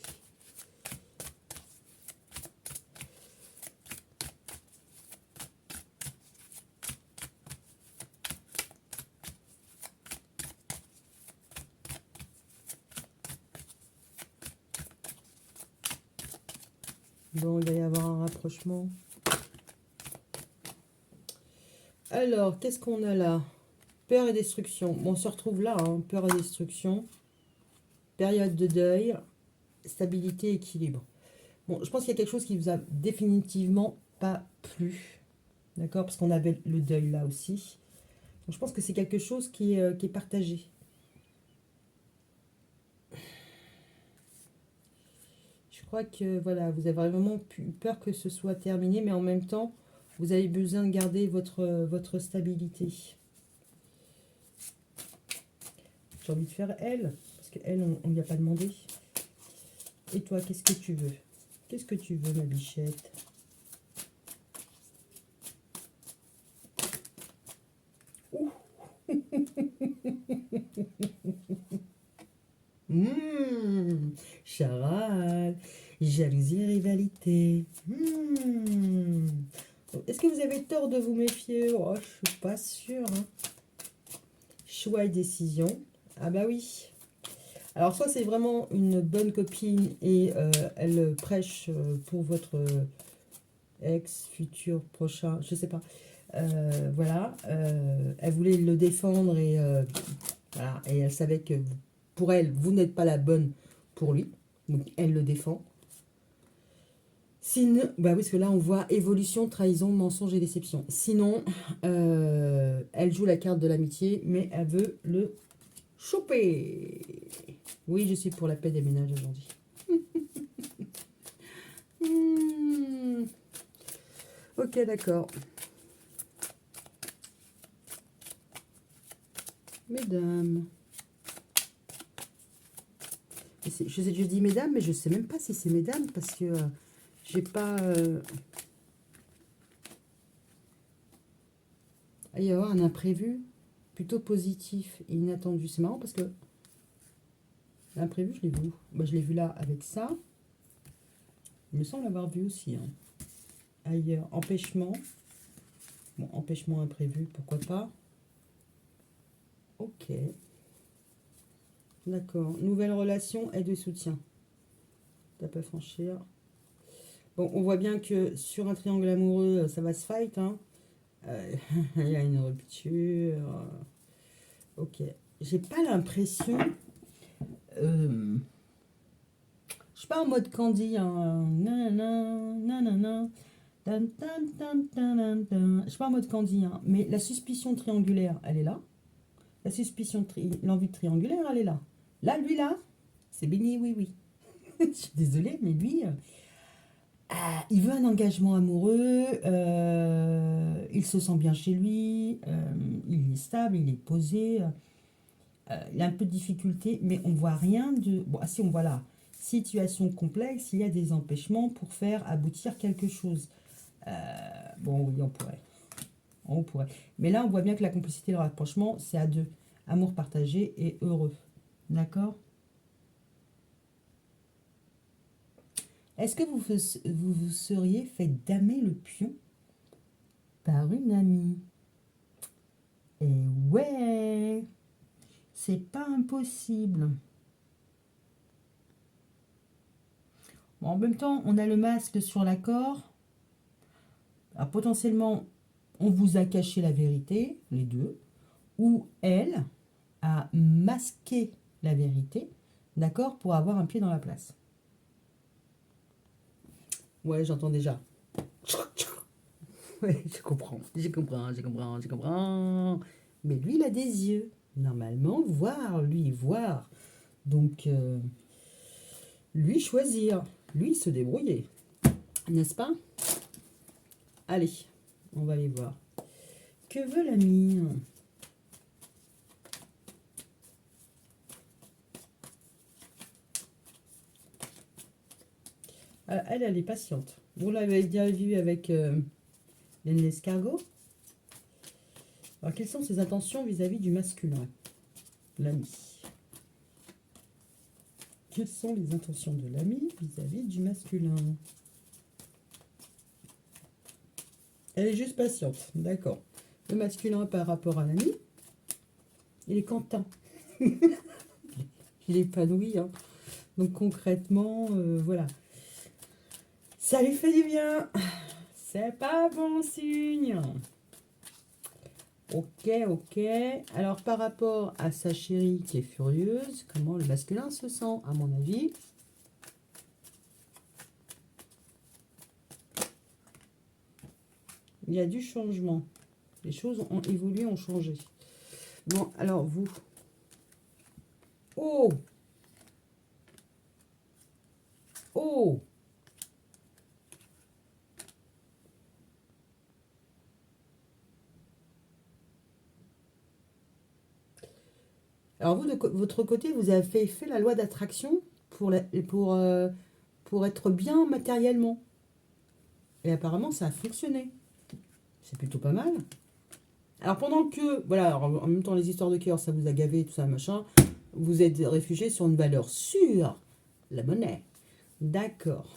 Bon, il va y avoir un rapprochement. Alors, qu'est-ce qu'on a là? Peur et destruction. Bon, on se retrouve là, hein. Peur et destruction. Période de deuil. Stabilité, équilibre. Bon, je pense qu'il y a quelque chose qui vous a définitivement pas plu. D'accord? Parce qu'on avait le deuil là aussi. Donc, je pense que c'est quelque chose qui est partagé. Je crois que voilà, vous avez vraiment peur que ce soit terminé, mais en même temps, vous avez besoin de garder votre stabilité. J'ai envie de faire elle, parce qu'elle, on ne lui a pas demandé. Et toi, qu'est-ce que tu veux? Qu'est-ce que tu veux, ma bichette? Ouh. Charade, jalousie, rivalité. Est-ce que vous avez tort de vous méfier? Oh, je suis pas sûre. Hein. Choix et décision. Ah bah oui. Alors soit c'est vraiment une bonne copine et elle prêche pour votre ex, futur, prochain, je sais pas. Voilà. Elle voulait le défendre et, voilà, et elle savait que pour elle, vous n'êtes pas la bonne pour lui. Donc elle le défend. Sinon, bah oui, parce que là on voit évolution, trahison, mensonge et déception. Sinon, elle joue la carte de l'amitié, mais elle veut le choper. Oui, je suis pour la paix des ménages aujourd'hui. Ok, d'accord. Mesdames. Je dis mesdames, mais je sais même pas si c'est mesdames parce que j'ai pas. Il va y avoir un imprévu plutôt positif et inattendu. C'est marrant parce que l'imprévu, je l'ai vu. Bah, je l'ai vu là avec ça. Il me semble l'avoir vu aussi. Hein. Ailleurs, empêchement. Bon, empêchement imprévu, pourquoi pas. Ok. D'accord. Nouvelle relation, aide et soutien. Tape à franchir. Bon, on voit bien que sur un triangle amoureux, ça va se fight. Hein. Il y a une rupture. Ok. J'ai pas l'impression. Je suis pas en mode Candy. Hein. Nanana, nanana, tan, tan, tan, tan, tan. Je suis pas en mode Candy. Hein. Mais la suspicion triangulaire, elle est là. La suspicion, l'envie triangulaire, elle est là. Là, lui, là, c'est béni, oui, oui. Je suis désolée, mais lui, il veut un engagement amoureux, il se sent bien chez lui, il est stable, il est posé, il a un peu de difficulté, mais on voit rien de... Bon, si on voit là, situation complexe, il y a des empêchements pour faire aboutir quelque chose. Bon, oui, on pourrait. On pourrait. Mais là, on voit bien que la complicité et le rapprochement, c'est à deux. Amour partagé et heureux. D'accord? Est-ce que vous seriez fait damer le pion par une amie? Et ouais, c'est pas impossible. Bon, en même temps, on a le masque sur l'accord. Alors, potentiellement, on vous a caché la vérité, les deux, ou elle a masqué la vérité, d'accord, pour avoir un pied dans la place. Ouais, j'entends déjà. Ouais, je comprends, je comprends, je comprends, je comprends. Mais lui, il a des yeux. Normalement, voir, lui, voir. Donc, lui, choisir. Lui, se débrouiller. N'est-ce pas? Allez, on va aller voir. Que veut l'ami? Elle, elle est patiente. Vous l'avez déjà vu avec l'escargot. Alors, quelles sont ses intentions vis-à-vis du masculin, l'ami? Quelles sont les intentions de l'ami vis-à-vis du masculin? Elle est juste patiente, d'accord. Le masculin par rapport à l'ami, il est content. Il est épanoui, hein. Donc concrètement, voilà. Ça lui fait du bien. C'est pas bon signe. Ok, ok. Alors par rapport à sa chérie qui est furieuse, comment le masculin se sent, à mon avis? Il y a du changement. Les choses ont évolué, ont changé. Bon, alors vous. Oh! Oh! Alors vous, de votre côté, vous avez fait la loi d'attraction pour être bien matériellement. Et apparemment, ça a fonctionné. C'est plutôt pas mal. Alors pendant que, voilà, alors, en même temps les histoires de cœur, ça vous a gavé, tout ça, machin, vous êtes réfugié sur une valeur sûre, la monnaie. D'accord.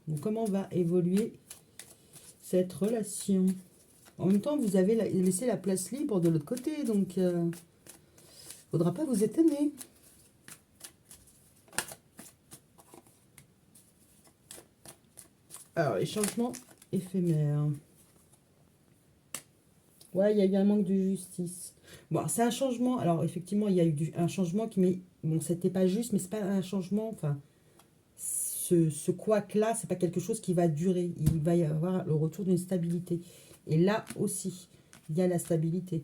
Donc comment va évoluer cette relation? En même temps, vous avez laissé la place libre de l'autre côté, donc faudra pas vous étonner. Alors, les changements éphémères. Ouais, il y a eu un manque de justice. Bon, c'est un changement. Alors, effectivement, il y a eu un changement qui... Mais, bon, c'était pas juste, mais c'est pas un changement... Enfin, ce couac-là, c'est pas quelque chose qui va durer. Il va y avoir le retour d'une stabilité. Et là aussi, il y a la stabilité.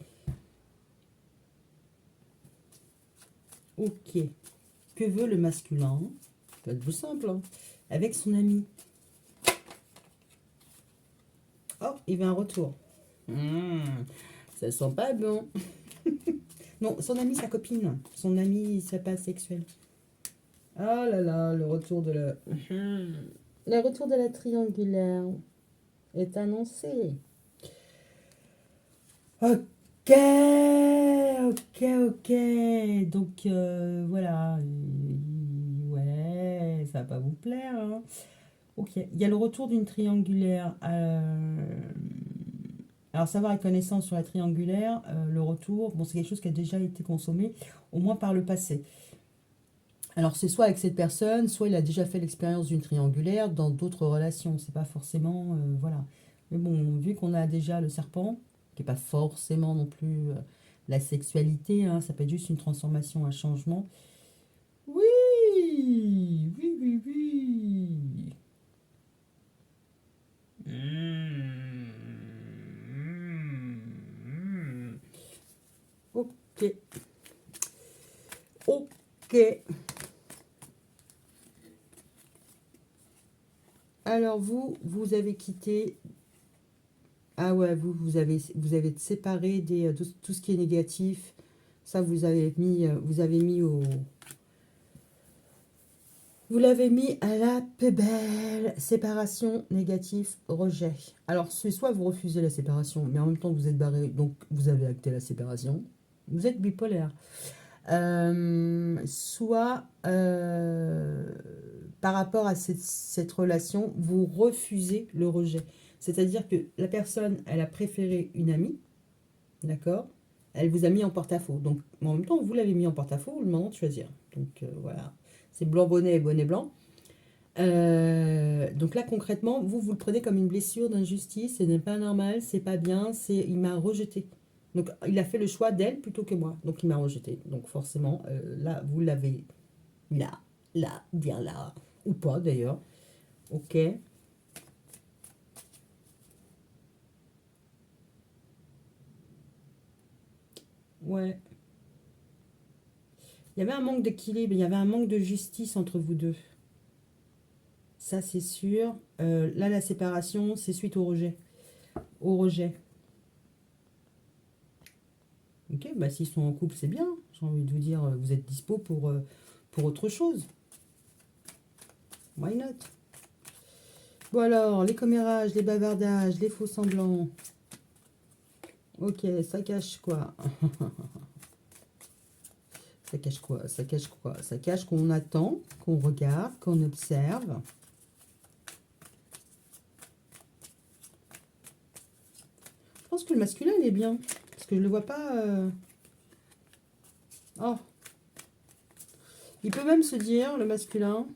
Ok. Que veut le masculin? Ça va être plus simple, hein. Avec son ami. Oh, il veut un retour. Ça sent pas bon. Non, son ami, sa copine. Son ami, sa passe sexuelle. Oh là là, le retour de la... Le retour de la triangulaire est annoncé. Ok, ok, ok. Donc, voilà. Ouais, ça va pas vous plaire, hein. Ok, il y a le retour d'une triangulaire. Alors, savoir et connaissance sur la triangulaire, le retour, bon, c'est quelque chose qui a déjà été consommé, au moins par le passé. Alors, c'est soit avec cette personne, soit il a déjà fait l'expérience d'une triangulaire dans d'autres relations. C'est pas forcément... voilà. Mais bon, vu qu'on a déjà le serpent, qui n'est pas forcément non plus la sexualité, hein, ça peut être juste une transformation, un changement. Oui, oui, oui, oui. Ok. Ok. Alors vous avez quitté. Ah ouais, vous avez séparé tout ce qui est négatif. Ça, vous avez mis vous l'avez mis à la poubelle. Séparation, négatif, rejet. Alors, c'est soit vous refusez la séparation, mais en même temps vous êtes barré, donc vous avez acté la séparation. Vous êtes bipolaire. Soit par rapport à cette relation, vous refusez le rejet. C'est-à-dire que la personne, elle a préféré une amie, d'accord? Elle vous a mis en porte-à-faux. Donc, en même temps, vous l'avez mis en porte-à-faux, le moment de choisir. Donc, voilà. C'est blanc bonnet et bonnet blanc. Donc là, concrètement, vous le prenez comme une blessure d'injustice. Ce n'est pas normal, c'est pas bien, il m'a rejeté. Donc, il a fait le choix d'elle plutôt que moi. Donc, il m'a rejeté. Donc, forcément, là, vous l'avez là, bien là. Ou pas, d'ailleurs. Ok. Ouais. Il y avait un manque d'équilibre, il y avait un manque de justice entre vous deux. Ça, c'est sûr. Là, la séparation, c'est suite au rejet. Au rejet. Ok, bah s'ils sont en couple, c'est bien. J'ai envie de vous dire, vous êtes dispo pour autre chose. Why not? Bon alors, les commérages, les bavardages, les faux semblants. Ok, ça cache quoi? Ça cache quoi? Ça cache quoi? Ça cache qu'on attend, qu'on regarde, qu'on observe. Je pense que le masculin, il est bien. Parce que je ne le vois pas... Oh. Il peut même se dire, le masculin,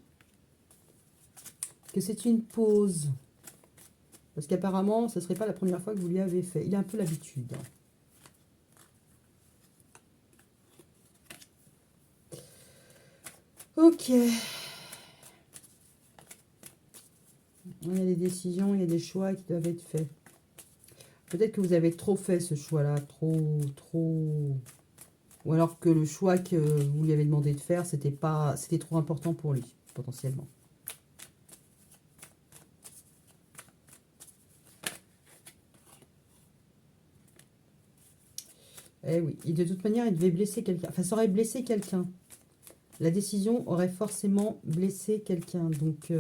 que c'est une pause. Parce qu'apparemment, ce ne serait pas la première fois que vous lui avez fait. Il a un peu l'habitude. Ok. Il y a des décisions, il y a des choix qui doivent être faits. Peut-être que vous avez trop fait ce choix-là, trop... Ou alors que le choix que vous lui avez demandé de faire, c'était trop important pour lui, potentiellement. Eh oui, et de toute manière, il devait blesser quelqu'un. Enfin, ça aurait blessé quelqu'un. La décision aurait forcément blessé quelqu'un. Donc,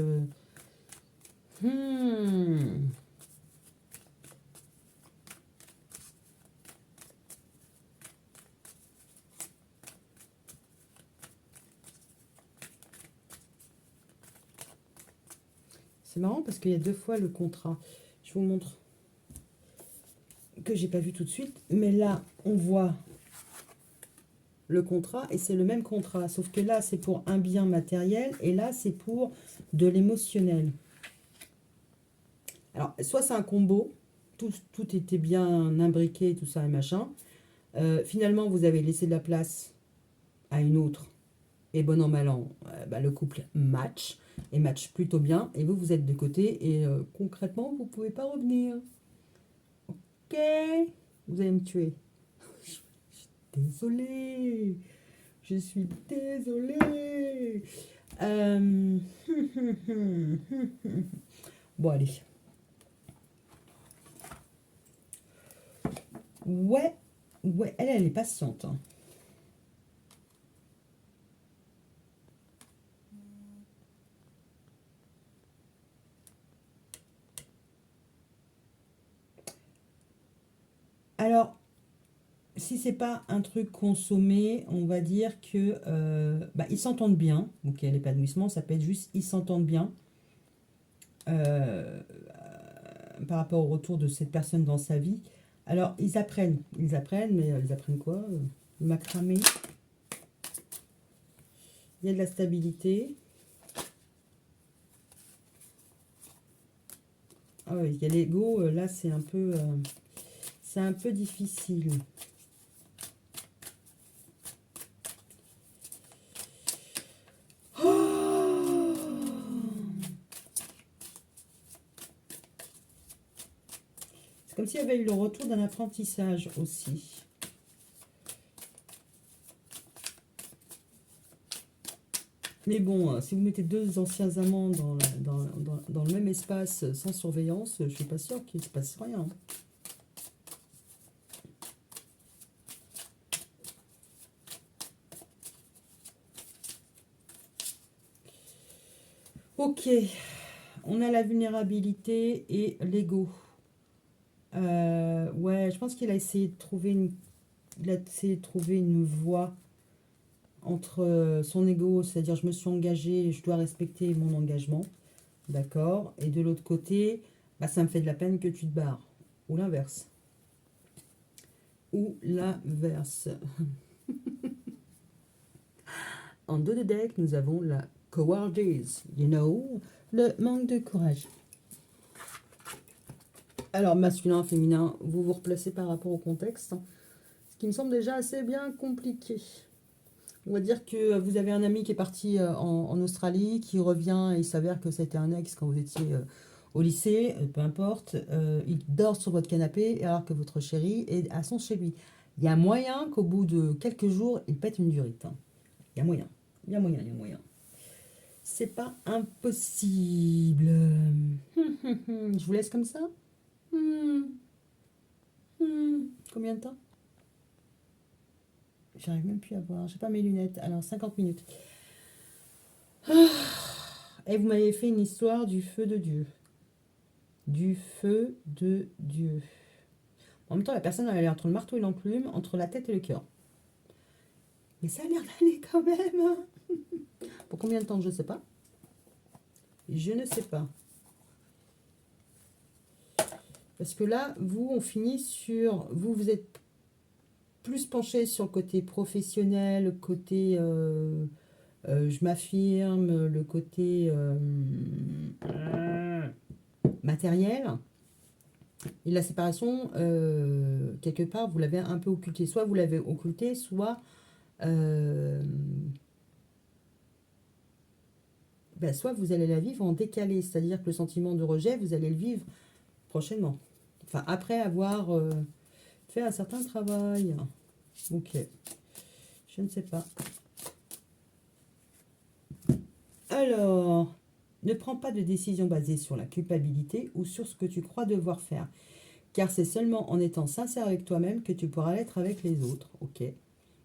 c'est marrant parce qu'il y a 2 fois le contrat. Je vous montre que j'ai pas vu tout de suite. Mais là, on voit le contrat et c'est le même contrat. Sauf que là, c'est pour un bien matériel et là, c'est pour de l'émotionnel. Alors, soit c'est un combo, tout était bien imbriqué, tout ça et machin. Finalement, vous avez laissé de la place à une autre. Et bon an, mal an, le couple match. Et match plutôt bien. Et vous, vous êtes de côté. Et concrètement, vous ne pouvez pas revenir. Ok. Vous allez me tuer. Je suis désolée. Je suis désolée. Bon, allez. Ouais. Ouais, elle est patiente. Hein. Alors, si c'est pas un truc consommé, on va dire que ils s'entendent bien. Donc, l'épanouissement, ça peut être juste ils s'entendent bien. Par rapport au retour de cette personne dans sa vie. Alors, ils apprennent, mais ils apprennent quoi? Le macramé. Il y a de la stabilité. Ah oui, il y a l'ego, là c'est un peu difficile. Oh, c'est comme s'il y avait eu le retour d'un apprentissage aussi. Mais bon, si vous mettez 2 anciens amants dans le même espace sans surveillance, je ne suis pas sûre qu'il ne se passe rien. Ok, on a la vulnérabilité et l'ego. Ouais, je pense qu'il a essayé de trouver une voie entre son ego, c'est-à-dire je me suis engagé, je dois respecter mon engagement, d'accord, et de l'autre côté, ça me fait de la peine que tu te barres, ou l'inverse. Ou l'inverse. En dos de deck, nous avons la cowardice, le manque de courage. Alors, masculin, féminin, vous vous replacez par rapport au contexte, ce qui me semble déjà assez bien compliqué. On va dire que vous avez un ami qui est parti en Australie, qui revient et il s'avère que c'était un ex quand vous étiez au lycée, peu importe. Il dort sur votre canapé alors que votre chérie est à son chez lui. Il y a moyen qu'au bout de quelques jours, il pète une durite. Hein. Il y a moyen. Il y a moyen, il y a moyen. C'est pas impossible. Je vous laisse comme ça. Combien de temps? J'arrive même plus à voir. J'ai pas mes lunettes. Alors, 50 minutes. Et vous m'avez fait une histoire du feu de Dieu. du feu de Dieu. En même temps, la personne, elle est entre le marteau et l'enclume, entre la tête et le cœur. Mais ça a l'air d'aller quand même. Pour combien de temps, je ne sais pas. Je ne sais pas. Parce que là, vous, on finit sur... Vous êtes plus penché sur le côté professionnel, le côté je m'affirme, le côté matériel. Et la séparation, quelque part, vous l'avez un peu occulté. Soit vous l'avez occulté, soit... soit vous allez la vivre en décalé. C'est-à-dire que le sentiment de rejet, vous allez le vivre prochainement. Enfin, après avoir fait un certain travail. Ok. Je ne sais pas. Alors, ne prends pas de décision basée sur la culpabilité ou sur ce que tu crois devoir faire. Car c'est seulement en étant sincère avec toi-même que tu pourras l'être avec les autres. Ok.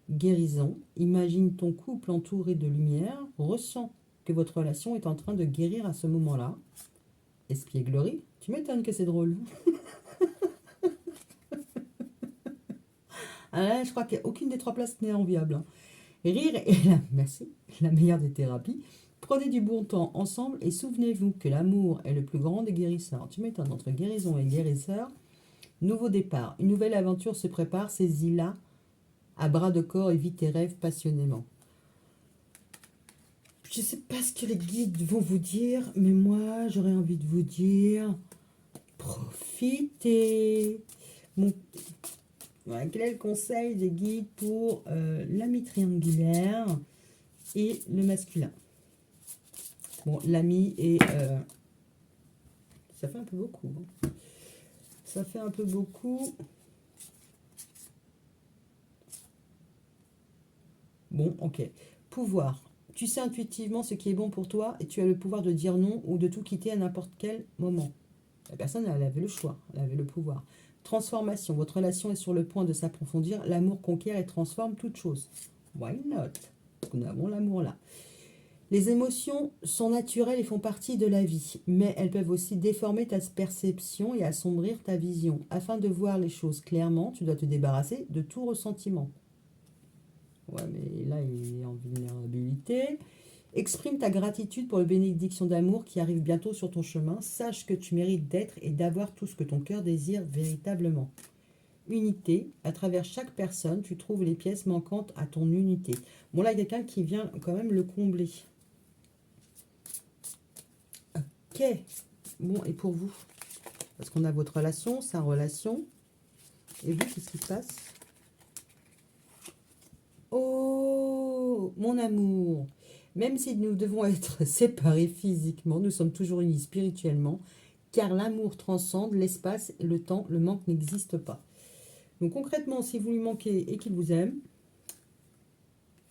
Guérison. Imagine ton couple entouré de lumière. Ressens que votre relation est en train de guérir à ce moment-là. Espièglerie. Tu m'étonnes que c'est drôle. Ah là, je crois qu'aucune des trois places n'est enviable. Hein. Rire est merci, la meilleure des thérapies. Prenez du bon temps ensemble et souvenez-vous que l'amour est le plus grand des guérisseurs. Tu m'étonnes, entre guérison et guérisseur. Nouveau départ, une nouvelle aventure se prépare, saisis-la à bras de corps et vis tes rêves passionnément. Je ne sais pas ce que les guides vont vous dire, mais moi, j'aurais envie de vous dire, profitez. Bon, voilà, quel est le conseil des guides pour l'ami triangulaire et le masculin? Bon, l'ami et... ça fait un peu beaucoup. Hein. Ça fait un peu beaucoup. Bon, ok. Pouvoir. Tu sais intuitivement ce qui est bon pour toi et tu as le pouvoir de dire non ou de tout quitter à n'importe quel moment. La personne, elle avait le choix, elle avait le pouvoir. Transformation. Votre relation est sur le point de s'approfondir. L'amour conquiert et transforme toute chose. Why not? Nous avons l'amour là. Les émotions sont naturelles et font partie de la vie, mais elles peuvent aussi déformer ta perception et assombrir ta vision. Afin de voir les choses clairement, tu dois te débarrasser de tout ressentiment. Ouais, mais là, il est en vulnérabilité. Exprime ta gratitude pour les bénédictions d'amour qui arrivent bientôt sur ton chemin. Sache que tu mérites d'être et d'avoir tout ce que ton cœur désire véritablement. Unité. À travers chaque personne, tu trouves les pièces manquantes à ton unité. Bon, là, il y a quelqu'un qui vient quand même le combler. Ok. Bon, et pour vous? Parce qu'on a votre relation, sa relation. Et vous, qu'est-ce qui se passe? Oh, mon amour. Même si nous devons être séparés physiquement, nous sommes toujours unis spirituellement, car l'amour transcende l'espace, le temps, le manque n'existe pas. Donc concrètement, si vous lui manquez et qu'il vous aime,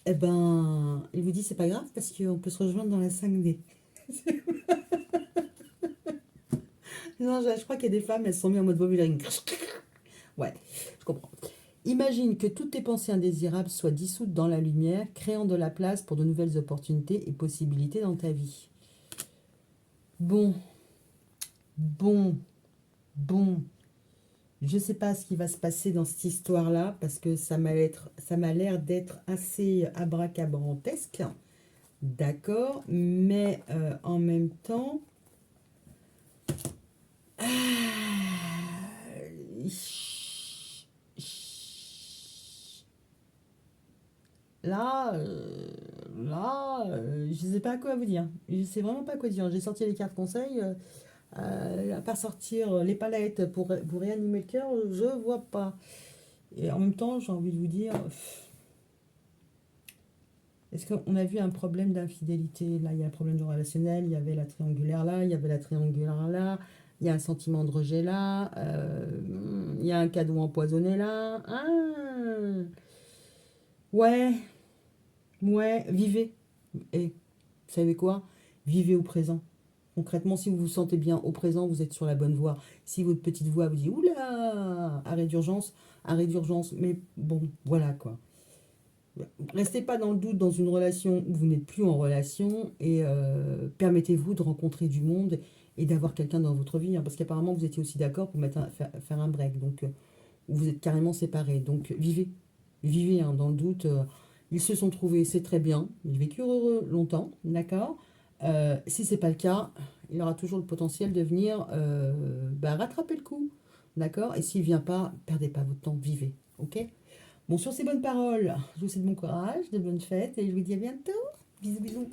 eh ben, il vous dit c'est pas grave parce qu'on peut se rejoindre dans la 5D. Non, je crois qu'il y a des femmes, elles sont mises en mode vocabulaire. Ouais, je comprends. Imagine que toutes tes pensées indésirables soient dissoutes dans la lumière, créant de la place pour de nouvelles opportunités et possibilités dans ta vie. Bon, bon, bon. Je ne sais pas ce qui va se passer dans cette histoire-là, parce que ça m'a l'air d'être assez abracadabrantesque. D'accord, mais en même temps... Là, je ne sais pas quoi vous dire. Je ne sais vraiment pas quoi dire. J'ai sorti les cartes conseils. À part sortir les palettes pour réanimer le cœur, je vois pas. Et en même temps, j'ai envie de vous dire, est-ce qu'on a vu un problème d'infidélité? Là, il y a un problème de relationnel, il y avait la triangulaire là, il y avait la triangulaire là, il y a un sentiment de rejet là, il y a un cadeau empoisonné là. Ah, ouais, ouais, vivez. Et vous savez quoi? Vivez au présent. Concrètement, si vous vous sentez bien au présent, vous êtes sur la bonne voie. Si votre petite voix vous dit oula, arrêt d'urgence, mais bon, voilà quoi. Restez pas dans le doute dans une relation où vous n'êtes plus en relation et permettez-vous de rencontrer du monde et d'avoir quelqu'un dans votre vie, hein, parce qu'apparemment vous étiez aussi d'accord pour faire un break, donc vous êtes carrément séparés. Donc vivez, vivez hein, dans le doute. Ils se sont trouvés, c'est très bien. Ils vécurent heureux longtemps, d'accord. Si c'est pas le cas, il aura toujours le potentiel de venir rattraper le coup, d'accord. Et s'il vient pas, perdez pas votre temps, vivez, ok. Bon, sur ces bonnes paroles, je vous souhaite bon courage, de bonnes fêtes et je vous dis à bientôt. Bisous, bisous.